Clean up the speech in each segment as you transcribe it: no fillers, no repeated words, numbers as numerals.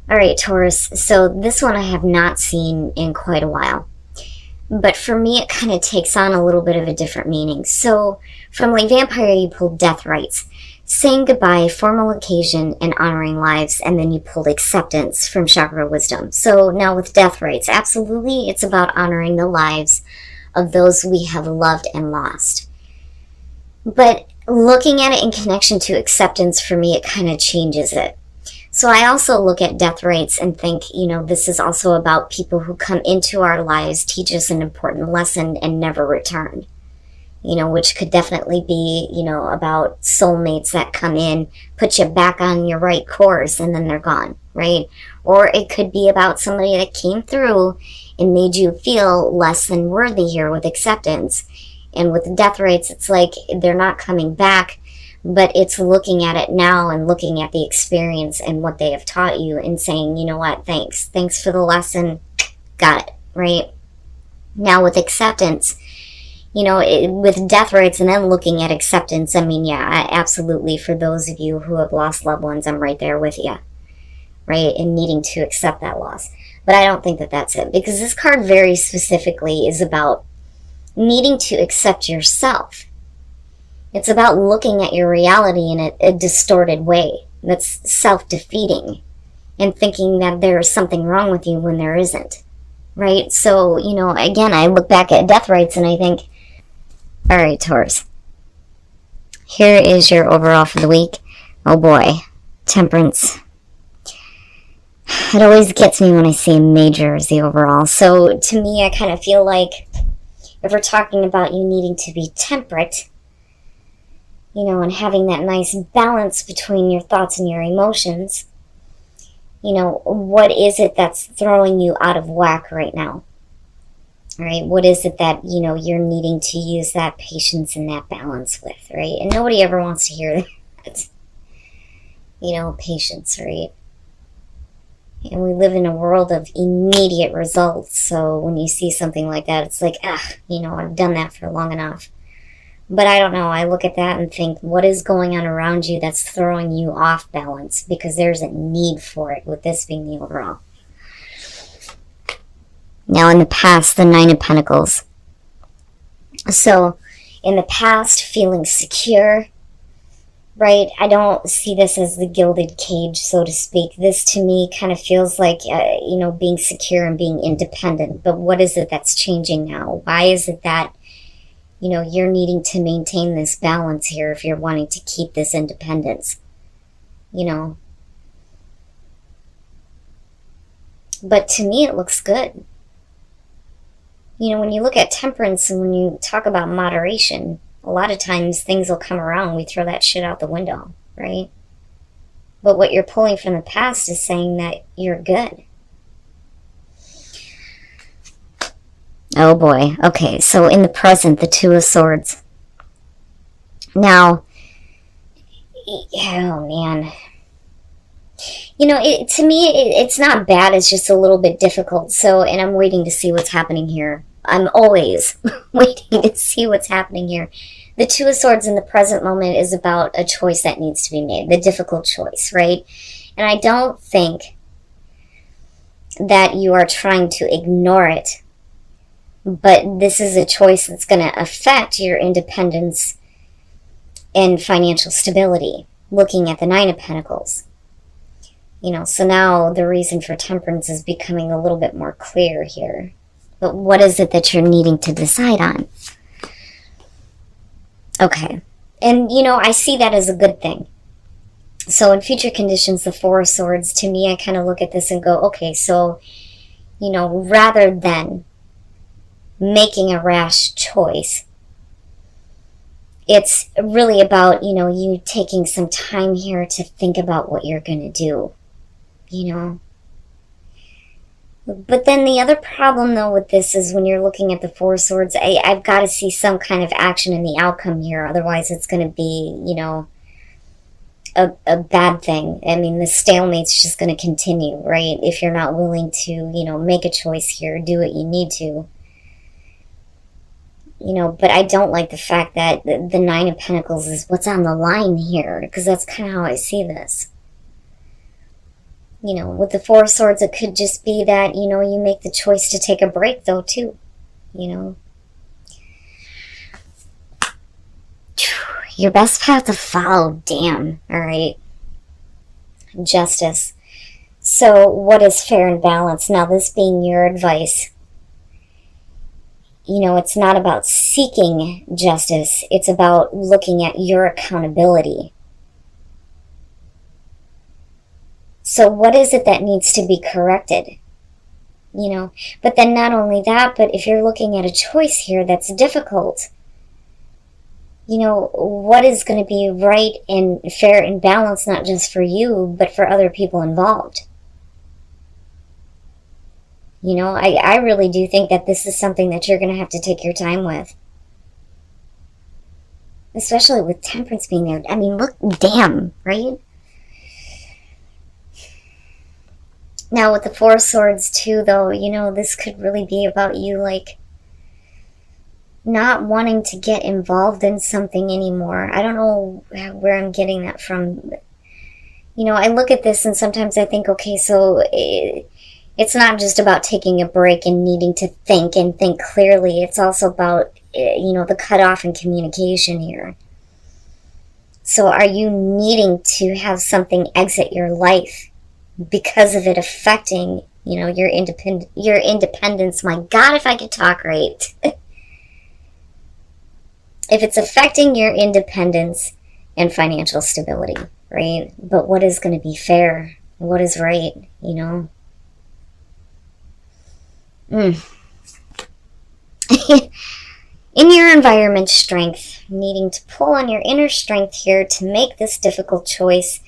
All right, Taurus. So this one I have not seen in quite a while. But for me, it kind of takes on a little bit of a different meaning. So from like Vampire, you pulled death rites, saying goodbye, formal occasion, and honoring lives. And then you pulled acceptance from Chakra Wisdom. So now with death rites, absolutely, it's about honoring the lives of those we have loved and lost. But looking at it in connection to acceptance, for me, it kind of changes it. So I also look at death rites and think, this is also about people who come into our lives, teach us an important lesson, and never return. Which could definitely be, about soulmates that come in, put you back on your right course, and then they're gone, right? Or it could be about somebody that came through and made you feel less than worthy here with acceptance. And with death rites, it's like they're not coming back, but it's looking at it now and looking at the experience and what they have taught you and saying, you know what, thanks. Thanks for the lesson. Got it, right? Now with acceptance, with death rites and then looking at acceptance, absolutely. For those of you who have lost loved ones, I'm right there with you, right? And needing to accept that loss. But I don't think that that's it, because this card very specifically is about needing to accept yourself. It's about looking at your reality in a distorted way that's self-defeating and thinking that there is something wrong with you when there isn't, right? So, again, I look back at death rites and I think, all right, Taurus, here is your overall for the week. Oh boy, Temperance. It always gets me when I see a major as the overall. So to me, I kind of feel like if we're talking about you needing to be temperate, and having that nice balance between your thoughts and your emotions, what is it that's throwing you out of whack right now? Right? What is it that, you're needing to use that patience and that balance with, right? And nobody ever wants to hear that. Patience, right? And we live in a world of immediate results. So when you see something like that, it's like, I've done that for long enough. But I don't know. I look at that and think, what is going on around you that's throwing you off balance? Because there's a need for it, with this being the overall. Now, in the past, the Nine of Pentacles. So, in the past, feeling secure, right? I don't see this as the gilded cage, so to speak. This, to me, kind of feels like, being secure and being independent. But what is it that's changing now? Why is it that you're needing to maintain this balance here if you're wanting to keep this independence, But to me, it looks good. When you look at temperance and when you talk about moderation, a lot of times things will come around. We throw that shit out the window, right? But what you're pulling from the past is saying that you're good. Oh boy. Okay, so in the present, the Two of Swords. Now, oh man. To me, it's not bad. It's just a little bit difficult. So, and I'm waiting to see what's happening here. I'm always waiting to see what's happening here. The Two of Swords in the present moment is about a choice that needs to be made. The difficult choice, right? And I don't think that you are trying to ignore it. But this is a choice that's going to affect your independence and financial stability, looking at the Nine of Pentacles. So now the reason for temperance is becoming a little bit more clear here. But what is it that you're needing to decide on? Okay. And, I see that as a good thing. So in future conditions, the Four of Swords, to me, I kind of look at this and go, okay, so, rather than making a rash choice, it's really about, you taking some time here to think about what you're going to do, But then the other problem, though, with this is when you're looking at the Four of Swords, I've got to see some kind of action in the outcome here. Otherwise, it's going to be, a bad thing. I mean, the stalemate's just going to continue, right? If you're not willing to, make a choice here, do what you need to. But I don't like the fact that the Nine of Pentacles is what's on the line here, because that's kind of how I see this. You know, with the Four of Swords, it could just be that, you know, you make the choice to take a break, though, too. You know, your best path to follow, damn, all right. Justice. So what is fair and balanced? Now, this being your advice, you know, it's not about seeking justice. It's about looking at your accountability. So what is it that needs to be corrected? You know, but then not only that, but if you're looking at a choice here that's difficult, you know, what is going to be right and fair and balanced, not just for you, but for other people involved? You know, I really do think that this is something that you're going to have to take your time with. Especially with Temperance being there. I mean, look, damn, right? Now, with the Four of Swords, too, though, you know, this could really be about you, like, not wanting to get involved in something anymore. I don't know where I'm getting that from. You know, I look at this and sometimes I think, okay, so it's not just about taking a break and needing to think and think clearly. It's also about, you know, the cutoff in communication here. So are you needing to have something exit your life because of it affecting, you know, your independence? My God, if I could talk right. If it's affecting your independence and financial stability, right? But what is going to be fair? What is right, you know? In your environment strength, needing to pull on your inner strength here to make this difficult choice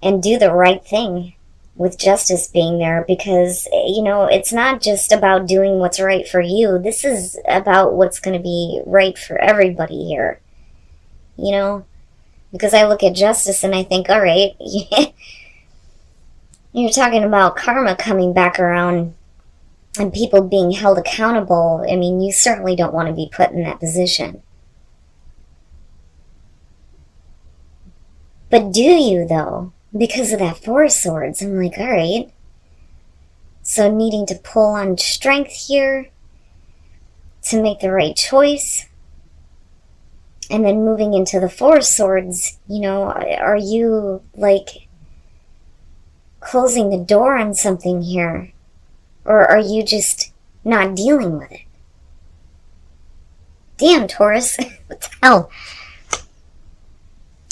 and do the right thing, with justice being there, because, you know, it's not just about doing what's right for you. This is about what's going to be right for everybody here, you know? Because I look at justice and I think, all right, you're talking about karma coming back around and people being held accountable. I mean, you certainly don't want to be put in that position. But do you, though? Because of that Four of Swords, I'm like, all right. So needing to pull on strength here to make the right choice. And then moving into the Four of Swords, you know, are you, like, closing the door on something here? Or are you just not dealing with it? Damn, Taurus. What the hell?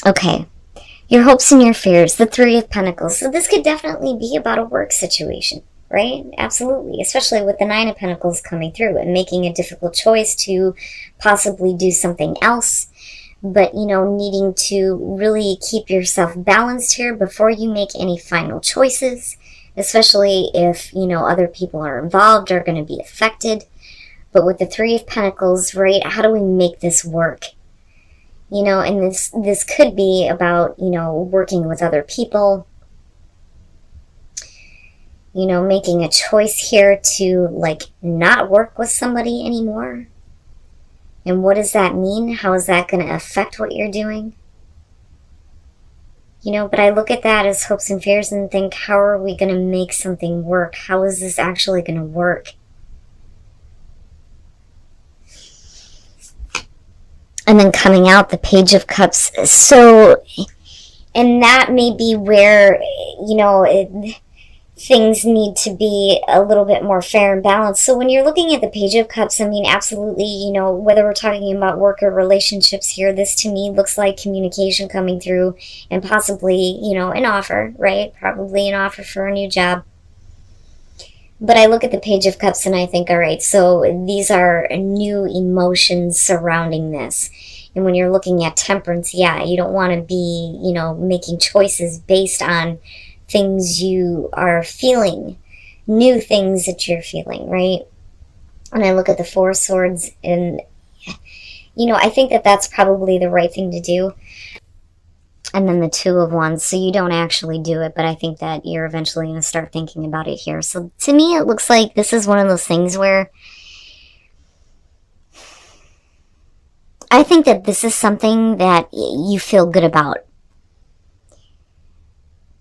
Okay. Your hopes and your fears, the Three of Pentacles. So this could definitely be about a work situation, right? Absolutely. Especially with the Nine of Pentacles coming through and making a difficult choice to possibly do something else. But, you know, needing to really keep yourself balanced here before you make any final choices. Especially if, you know, other people are involved, are going to be affected. But with the Three of Pentacles, right, how do we make this work? You know, and this could be about, you know, working with other people. You know, making a choice here to, like, not work with somebody anymore. And what does that mean? How is that going to affect what you're doing? You know, but I look at that as hopes and fears and think, how are we going to make something work? How is this actually going to work? And then coming out, the Page of Cups. So, and that may be where, you know, things need to be a little bit more fair and balanced. So when you're looking at the Page of Cups, I mean, absolutely, you know, whether we're talking about work or relationships here, this to me looks like communication coming through and possibly, you know, an offer, right? Probably an offer for a new job. But I look at the Page of Cups and I think, all right, so these are new emotions surrounding this. And when you're looking at Temperance, yeah, you don't want to be, you know, making choices based on things you are feeling, new things that you're feeling, right? And I look at the Four of Swords and, you know, I think that that's probably the right thing to do. And then the Two of Wands, so you don't actually do it, but I think that you're eventually going to start thinking about it here. So to me, it looks like this is one of those things where I think that this is something that you feel good about.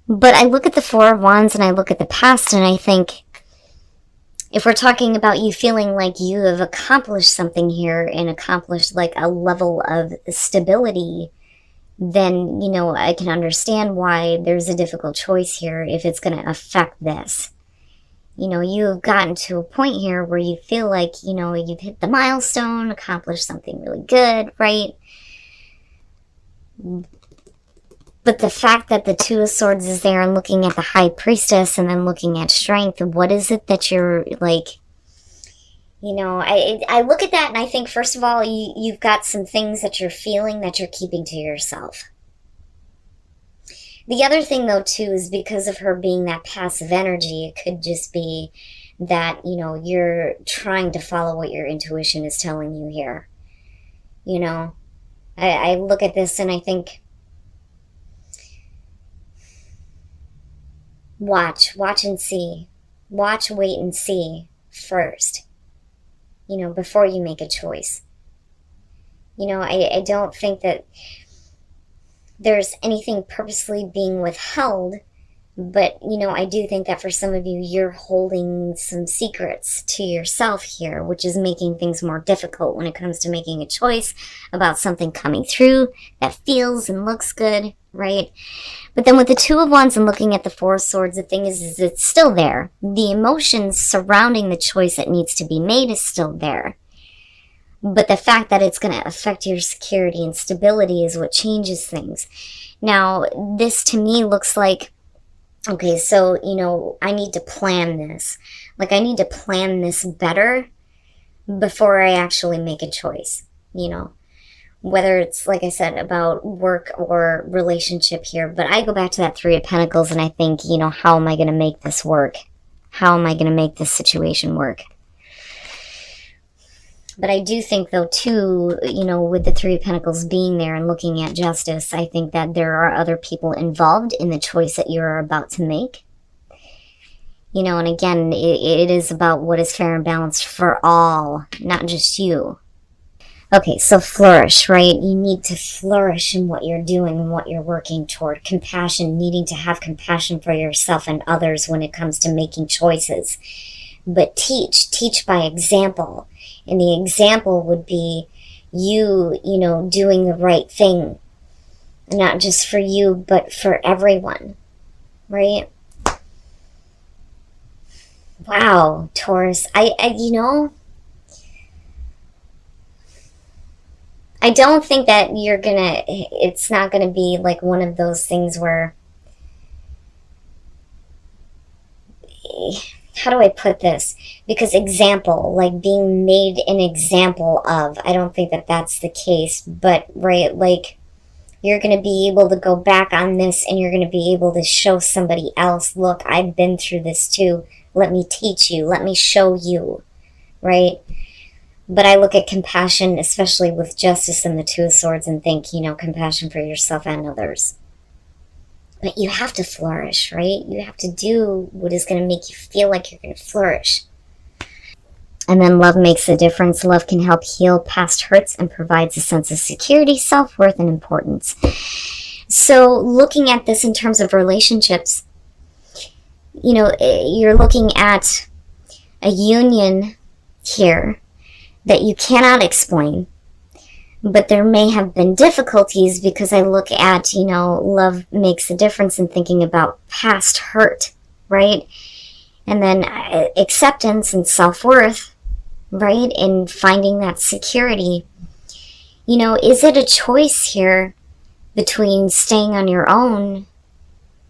But I look at the Four of Wands and I look at the past and I think, if we're talking about you feeling like you have accomplished something here and accomplished like a level of stability, then, you know, I can understand why there's a difficult choice here if it's going to affect this. You know, you've gotten to a point here where you feel like, you know, you've hit the milestone, accomplished something really good, right? But the fact that the Two of Swords is there and looking at the High Priestess and then looking at strength, what is it that you're like, you know, I look at that and I think, first of all, you've got some things that you're feeling that you're keeping to yourself. The other thing, though, too, is because of her being that passive energy, it could just be that, you know, you're trying to follow what your intuition is telling you here. You know, I look at this and I think, watch and see. Watch, wait, and see first, you know, before you make a choice. You know, I don't think that there's anything purposely being withheld, but, you know, I do think that for some of you, you're holding some secrets to yourself here, which is making things more difficult when it comes to making a choice about something coming through that feels and looks good, right? But then with the Two of Wands and looking at the Four of Swords, the thing is it's still there. The emotions surrounding the choice that needs to be made is still there. But the fact that it's going to affect your security and stability is what changes things. Now, this to me looks like, okay, so, you know, I need to plan this. Like, I need to plan this better before I actually make a choice, you know. Whether it's, like I said, about work or relationship here. But I go back to that Three of Pentacles and I think, you know, how am I going to make this work? How am I going to make this situation work? But I do think, though, too, you know, with the Three of Pentacles being there and looking at justice, I think that there are other people involved in the choice that you're about to make. You know, and again, it is about what is fair and balanced for all, not just you. Okay, so flourish, right? You need to flourish in what you're doing and what you're working toward. Compassion, needing to have compassion for yourself and others when it comes to making choices. But teach by example. And the example would be you know, doing the right thing. Not just for you, but for everyone, right? Wow, Taurus. You know, I don't think that it's not gonna be like one of those things where, how do I put this? Because example, like being made an example of, I don't think that that's the case, but right, like you're going to be able to go back on this and you're going to be able to show somebody else, look, I've been through this too. Let me teach you. Let me show you, right? But I look at compassion, especially with justice and the Two of Swords, and think, you know, compassion for yourself and others. But you have to flourish, right? You have to do what is going to make you feel like you're going to flourish. And then love makes a difference. Love can help heal past hurts and provides a sense of security, self-worth, and importance. So looking at this in terms of relationships, you know, you're looking at a union here that you cannot explain. But there may have been difficulties because I look at, you know, love makes a difference in thinking about past hurt, right? And then acceptance and self-worth, right? And finding that security. You know, is it a choice here between staying on your own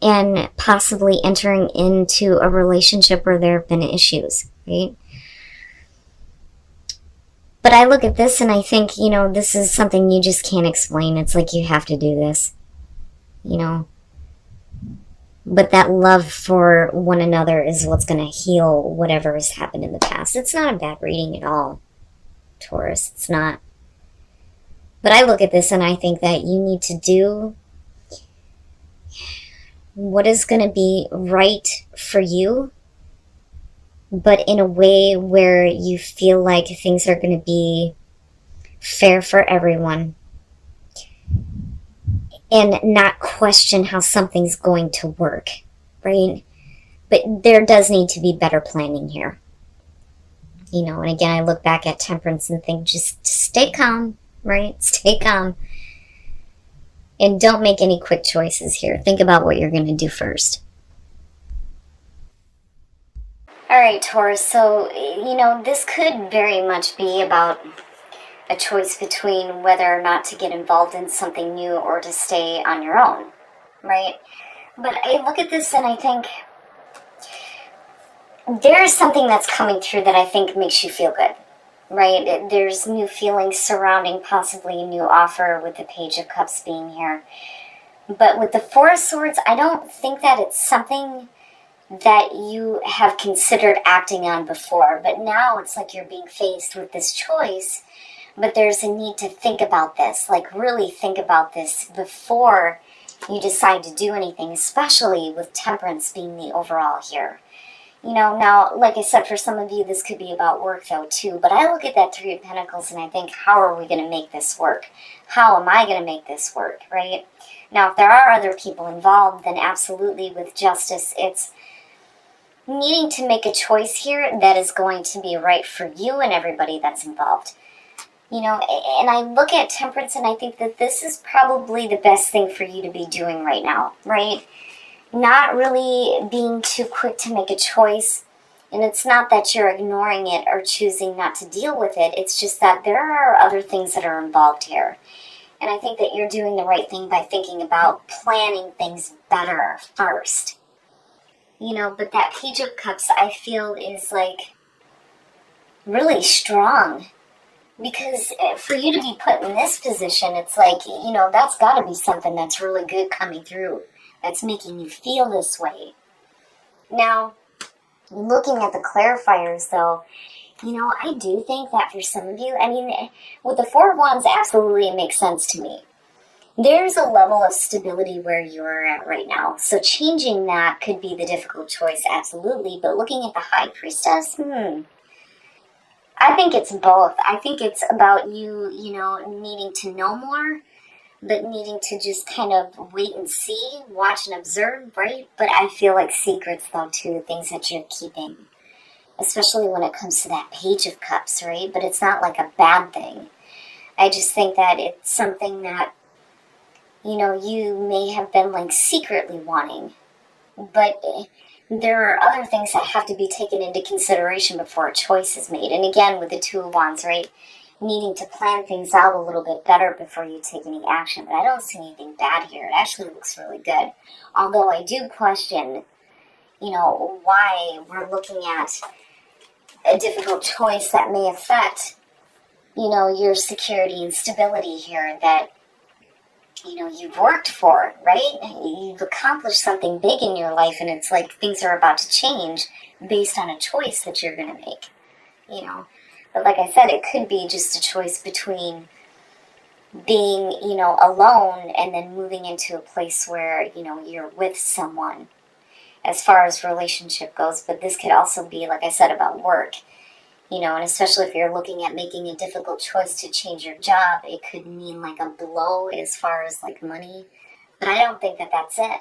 and possibly entering into a relationship where there have been issues, right? But I look at this and I think, you know, this is something you just can't explain. It's like you have to do this, you know. But that love for one another is what's going to heal whatever has happened in the past. It's not a bad reading at all, Taurus. It's not. But I look at this and I think that you need to do what is going to be right for you, but in a way where you feel like things are going to be fair for everyone. and not question how something's going to work, right? But there does need to be better planning here. And again, I look back at Temperance and think, just stay calm, right? Stay calm. And don't make any quick choices here. Think about what you're going to do first. All right, Taurus. So, this could very much be about a choice between whether or not to get involved in something new or to stay on your own, right? But I look at this and I think there is something that's coming through that I think makes you feel good, right? There's new feelings surrounding possibly a new offer with the Page of Cups being here. But with the Four of Swords, I don't think that it's something that you have considered acting on before. But now it's like you're being faced with this choice, but there's a need to think about this, like really think about this before you decide to do anything, especially with Temperance being the overall here. Now, like I said, for some of you, this could be about work, though, too. But I look at that Three of Pentacles and I think, how are we going to make this work? How am I going to make this work, right? Now, if there are other people involved, then absolutely with justice, it's needing to make a choice here that is going to be right for you and everybody that's involved. And I look at Temperance and I think that this is probably the best thing for you to be doing right now, right? Not really being too quick to make a choice. And it's not that you're ignoring it or choosing not to deal with it. It's just that there are other things that are involved here. And I think that you're doing the right thing by thinking about planning things better first. But that Page of Cups, I feel, is like really strong. Because for you to be put in this position, it's like, that's got to be something that's really good coming through. That's making you feel this way. Now, looking at the clarifiers, though, I do think that for some of you, with the Four of Wands, absolutely it makes sense to me. There's a level of stability where you're at right now. So changing that could be the difficult choice, absolutely. But looking at the High Priestess, I think it's both. I think it's about you, needing to know more, but needing to just kind of wait and see, watch and observe, right? But I feel like secrets, though, too, things that you're keeping, especially when it comes to that Page of Cups, right? But it's not like a bad thing. I just think that it's something that, you may have been like secretly wanting, but there are other things that have to be taken into consideration before a choice is made. And again, with the Two of Wands, right? Needing to plan things out a little bit better before you take any action. But I don't see anything bad here. It actually looks really good. Although I do question, why we're looking at a difficult choice that may affect, your security and stability here that, you've worked for, right? You've accomplished something big in your life, and it's like things are about to change based on a choice that you're going to make, But like I said, it could be just a choice between being, alone and then moving into a place where, you're with someone as far as relationship goes. But this could also be, like I said, about work. And especially if you're looking at making a difficult choice to change your job, it could mean like a blow as far as like money. But I don't think that that's it.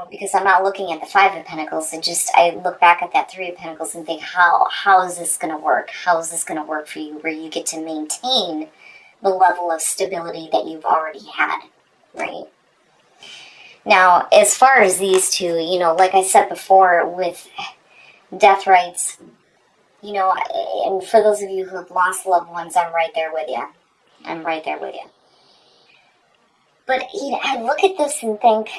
Because I'm not looking at the Five of Pentacles. I look back at that Three of Pentacles and think, how is this going to work? How is this going to work for you where you get to maintain the level of stability that you've already had, right? Now, as far as these two, like I said before with death rights, and for those of you who have lost loved ones, I'm right there with you. I'm right there with you. But, I look at this and think,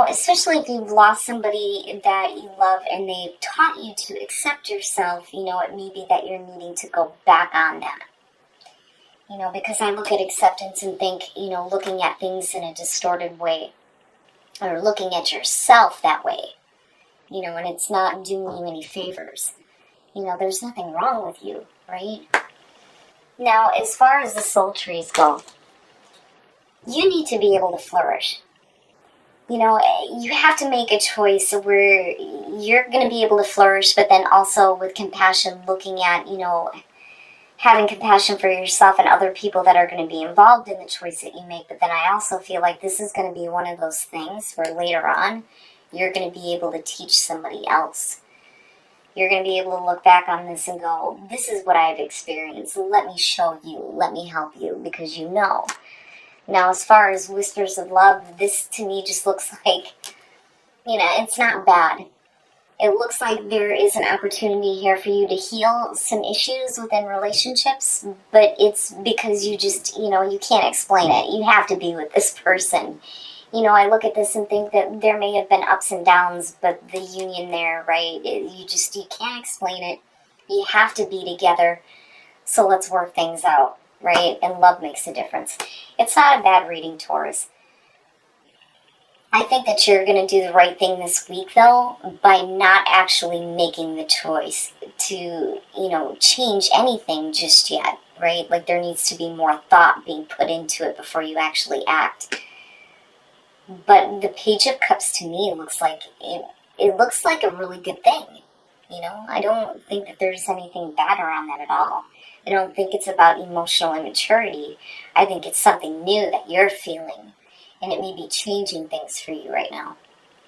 especially if you've lost somebody that you love and they've taught you to accept yourself, it may be that you're needing to go back on that. Because I look at acceptance and think, looking at things in a distorted way or looking at yourself that way. And it's not doing you any favors. There's nothing wrong with you, right? Now, as far as the soul trees go, you need to be able to flourish. You have to make a choice where you're going to be able to flourish, but then also with compassion looking at, having compassion for yourself and other people that are going to be involved in the choice that you make. But then I also feel like this is going to be one of those things where later on, you're going to be able to teach somebody else. You're going to be able to look back on this and go, this is what I've experienced. Let me show you. Let me help you, because you know. Now, as far as whispers of love, this to me just looks like, it's not bad. It looks like there is an opportunity here for you to heal some issues within relationships, but it's because you just, you can't explain it. You have to be with this person. I look at this and think that there may have been ups and downs, but the union there, right, you can't explain it. You have to be together, so let's work things out, right? And love makes a difference. It's not a bad reading, Taurus. I think that you're going to do the right thing this week, though, by not actually making the choice to, change anything just yet, right? Like, there needs to be more thought being put into it before you actually act. But the Page of Cups to me looks like it looks like a really good thing. I don't think that there's anything bad around that at all. I don't think it's about emotional immaturity. I think it's something new that you're feeling, and it may be changing things for you right now.